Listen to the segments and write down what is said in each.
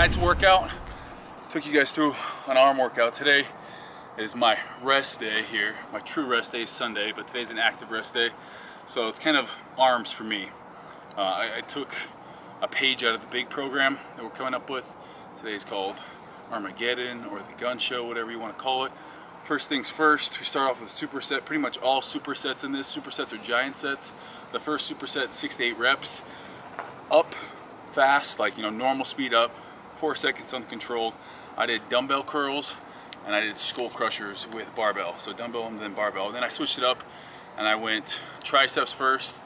night's workout. Took you guys through an arm workout. Today is my rest day here. My true rest day is Sunday, but today's an active rest day. So it's kind of arms for me. I took a page out of the big program that we're coming up with. Today's called Armageddon or the Gun Show, whatever you want to call it. First things first, we start off with a superset. Pretty much all supersets in this. Supersets are giant sets. The first superset, 6 to 8 reps. Up fast, like normal speed up, 4 seconds uncontrolled. I did dumbbell curls and I did skull crushers with barbell. So dumbbell and then barbell. Then I switched it up and I went triceps first,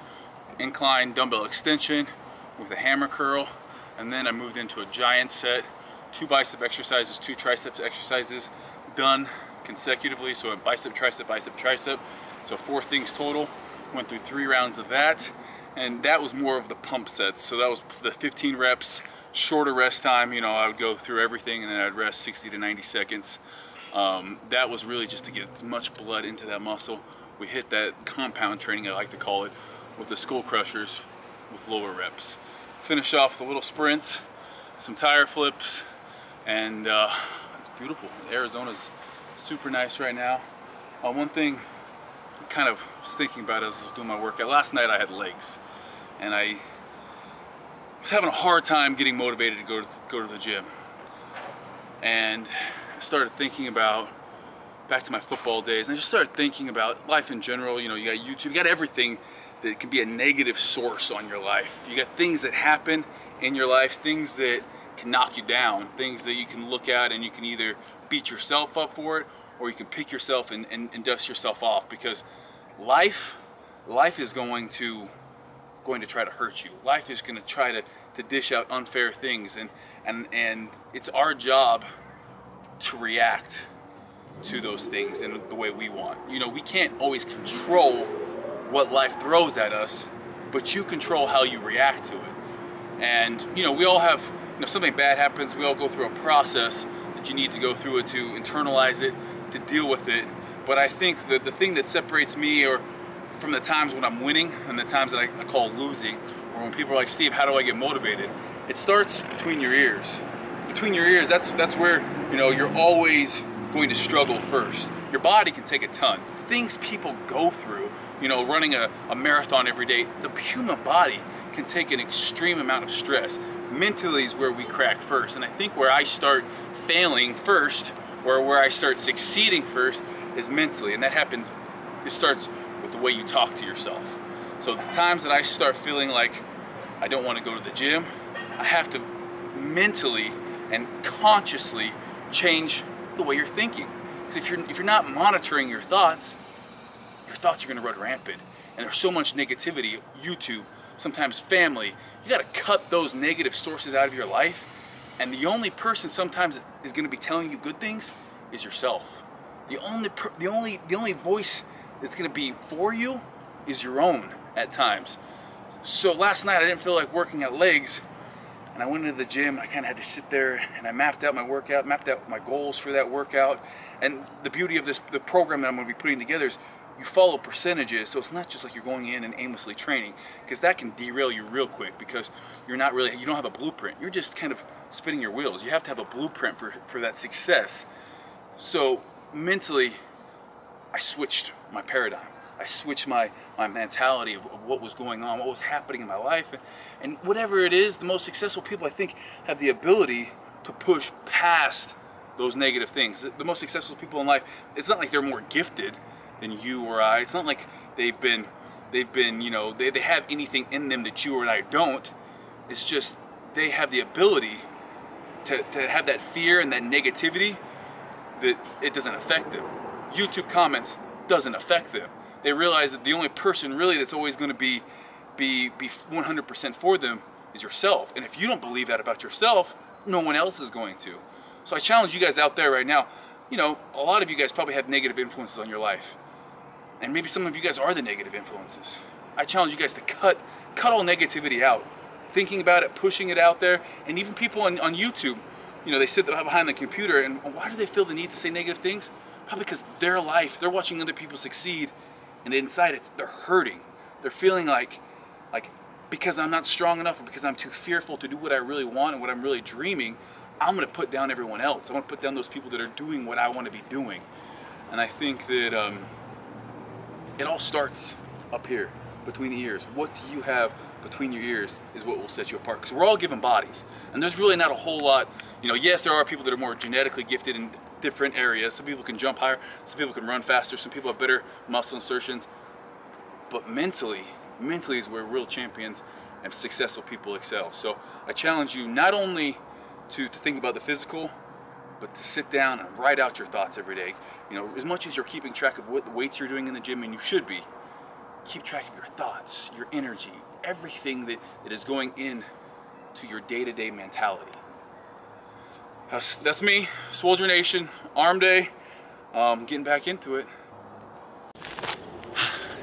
incline dumbbell extension with a hammer curl, and then I moved into a giant set, 2 bicep exercises, 2 triceps exercises, done consecutively. So a bicep, tricep. So 4 things total. Went through 3 rounds of that, and that was more of the pump sets. So that was the 15 reps, shorter rest time. I would go through everything and then I'd rest 60 to 90 seconds. That was really just to get as much blood into that muscle. We hit that compound training, I like to call it, with the skull crushers with lower reps. Finish off with a little sprints, some tire flips, and it's beautiful. Arizona's super nice right now. One thing I kind of was thinking about as I was doing my workout, last night I had legs, and I was having a hard time getting motivated to go to the gym. And I started thinking about back to my football days, and I just started thinking about life in general. You got YouTube, you got everything that can be a negative source on your life. You got things that happen in your life, things that can knock you down, things that you can look at and you can either beat yourself up for it, or you can pick yourself and dust yourself off, because life is going to try to hurt you. Life is going to try to dish out unfair things, and it's our job to react to those things in the way we want. We can't always control what life throws at us, but you control how you react to it. And we all have, something bad happens, we all go through a process that you need to go through it to internalize it, to deal with it. But I think that the thing that separates me or from the times when I'm winning and the times that I call losing, or when people are like, Steve, how do I get motivated? It starts between your ears. Between your ears, that's where you're always going to struggle first. Your body can take a ton. Things people go through, running a marathon every day, the human body can take an extreme amount of stress. Mentally is where we crack first. And I think where I start failing first, or where I start succeeding first, is mentally. And that happens, it starts with the way you talk to yourself. So the times that I start feeling like I don't want to go to the gym, I have to mentally and consciously change the way you're thinking. Because if you're not monitoring your thoughts are going to run rampant. And there's so much negativity, YouTube, sometimes family. You got to cut those negative sources out of your life. And the only person sometimes is going to be telling you good things is yourself. The only voice that's going to be for you is your own at times. So last night I didn't feel like working at legs, and I went into the gym and I kind of had to sit there and I mapped out my workout, mapped out my goals for that workout. And the beauty of the program that I'm going to be putting together is you follow percentages, so it's not just like you're going in and aimlessly training, because that can derail you real quick, because you don't have a blueprint. You're just kind of spinning your wheels. You have to have a blueprint for that success. So mentally, I switched my paradigm. I switched my mentality of what was going on, what was happening in my life. And whatever it is, the most successful people, I think, have the ability to push past those negative things. The most successful people in life, it's not like they're more gifted than you or I. It's not like they have anything in them that you or I don't. It's just they have the ability to have that fear and that negativity that it doesn't affect them. YouTube comments doesn't affect them. They realize that the only person really that's always going to be 100% for them is yourself. And if you don't believe that about yourself, no one else is going to. So I challenge you guys out there right now. A lot of you guys probably have negative influences on your life. And maybe some of you guys are the negative influences. I challenge you guys to cut all negativity out. Thinking about it, pushing it out there. And even people on YouTube, they sit behind the computer, and why do they feel the need to say negative things? Probably because their life, they're watching other people succeed, and inside they're hurting. They're feeling like because I'm not strong enough, or because I'm too fearful to do what I really want and what I'm really dreaming, I'm gonna put down everyone else. I'm gonna put down those people that are doing what I want to be doing. And I think that it all starts up here, between the ears. What do you have between your ears is what will set you apart. Because we're all given bodies, and there's really not a whole lot, you know, yes, there are people that are more genetically gifted in different areas. Some people can jump higher, some people can run faster, some people have better muscle insertions. But mentally is where real champions and successful people excel. So I challenge you not only to think about the physical, but to sit down and write out your thoughts every day. You know, as much as you're keeping track of what the weights you're doing in the gym, and you should be, keep track of your thoughts, your energy, everything that is going in to your day-to-day mentality. That's me, Swole Nation, arm day, getting back into it.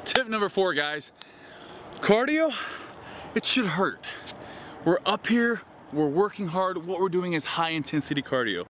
Tip number 4, guys. Cardio, it should hurt. We're up here, we're working hard. What we're doing is high intensity cardio.